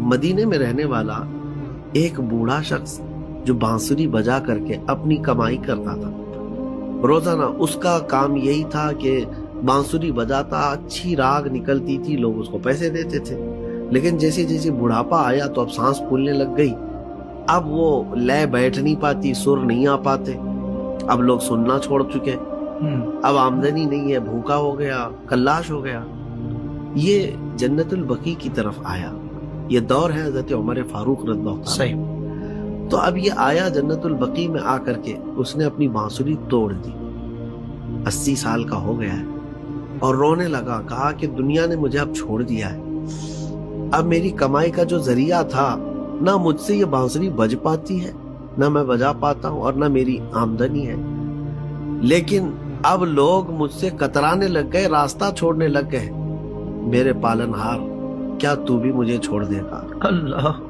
مدینے میں رہنے والا ایک بوڑھا شخص جو بانسری بجا کر کے اپنی کمائی کرتا تھا، روزانہ اس کا کام یہی تھا کہ بانسری بجاتا، اچھی راگ نکلتی تھی، لوگ اس کو پیسے دیتے تھے. لیکن جیسے جیسے بڑھاپا آیا تو اب سانس پھولنے لگ گئی، اب وہ لے بیٹھ نہیں پاتی، سر نہیں آ پاتے، اب لوگ سننا چھوڑ چکے، اب آمدنی نہیں ہے، بھوکا ہو گیا، کلاش ہو گیا. یہ جنت البقیع کی طرف آیا. یہ دور ہے حضرت عمر فاروق رضی اللہ عنہ. صحیح. تو اب یہ آیا جنت البقیع میں آ کر کے اس نے اپنی بانسری توڑ دی. 80 سال کا ہو گیا ہے اور رونے لگا. کہا کہ دنیا نے مجھے اب چھوڑ دیا ہے، اب میری کمائی کا جو ذریعہ تھا، نہ مجھ سے یہ بانسری بج پاتی ہے، نہ میں بجا پاتا ہوں، اور نہ میری آمدنی ہے. لیکن اب لوگ مجھ سے کترانے لگ گئے، راستہ چھوڑنے لگ گئے. میرے پالنہار، کیا تو بھی مجھے چھوڑ دے گا؟ اللہ،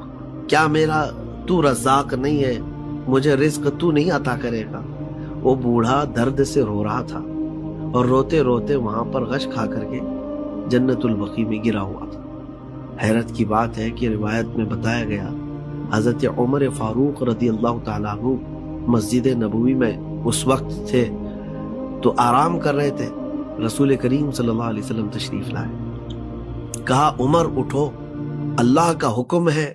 کیا میرا تو رزاق نہیں ہے؟ مجھے رزق تو نہیں عطا کرے گا؟ وہ بوڑھا درد سے رو رہا تھا اور روتے روتے وہاں پر غش کھا کر کے جنت البقیع میں گرا ہوا تھا. حیرت کی بات ہے کہ روایت میں بتایا گیا حضرت عمر فاروق رضی اللہ تعالیٰ عنہ مسجد نبوی میں اس وقت تھے تو آرام کر رہے تھے. رسول کریم صلی اللہ علیہ وسلم تشریف لائے. کہا عمر اٹھو، اللہ کا حکم ہے،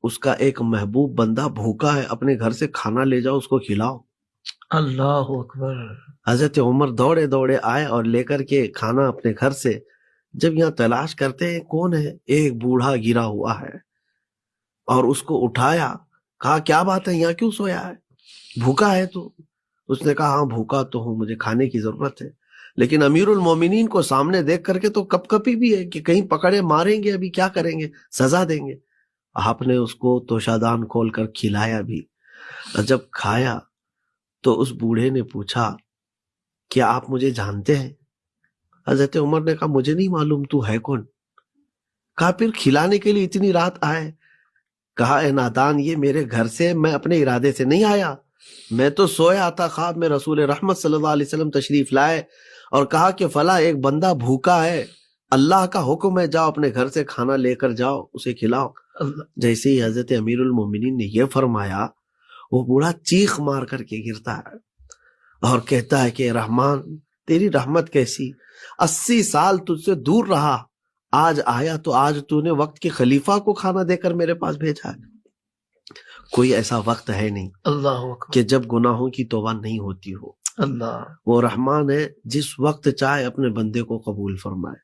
اس کا ایک محبوب بندہ بھوکا ہے، اپنے گھر سے کھانا لے جاؤ، اس کو کھلاؤ. اللہ اکبر. حضرت عمر دوڑے دوڑے آئے اور لے کر کے کھانا اپنے گھر سے. جب یہاں تلاش کرتے ہیں کون ہے، ایک بوڑھا گرا ہوا ہے اور اس کو اٹھایا. کہا کیا بات ہے، یہاں کیوں سویا ہے، بھوکا ہے تو؟ اس نے کہا ہاں بھوکا تو ہوں، مجھے کھانے کی ضرورت ہے. لیکن امیر المومنین کو سامنے دیکھ کر کے تو کپ کپی بھی ہے کہ کہیں پکڑے ماریں گے، ابھی کیا کریں گے، سزا دیں گے. آپ نے اس کو توشادان کھول کر کھلایا بھی. اور جب کھایا تو اس بوڑھے نے پوچھا کیا آپ مجھے جانتے ہیں؟ حضرت عمر نے کہا مجھے نہیں معلوم، تو ہے کون؟ کہا پھر کھلانے کے لیے اتنی رات آئے؟ کہا اے نادان، یہ میرے گھر سے میں اپنے ارادے سے نہیں آیا، میں تو سویا تھا، خواب میں رسول رحمت صلی اللہ علیہ وسلم تشریف لائے اور کہا کہ فلاں ایک بندہ بھوکا ہے، اللہ کا حکم ہے، جاؤ اپنے گھر سے کھانا لے کر جاؤ، اسے کھلاؤ. جیسے ہی حضرت امیر المومنین نے یہ فرمایا، وہ بوڑھا چیخ مار کر کے گرتا ہے اور کہتا ہے کہ رحمان تیری رحمت کیسی، 80 سال تجھ سے دور رہا، آج آیا تو آج تو نے وقت کے خلیفہ کو کھانا دے کر میرے پاس بھیجا ہے. کوئی ایسا وقت ہے نہیں اللہ اکبر کہ جب گناہوں کی توبہ نہیں ہوتی ہو. اللہ. وہ رحمان ہے جس وقت چاہے اپنے بندے کو قبول فرمائے.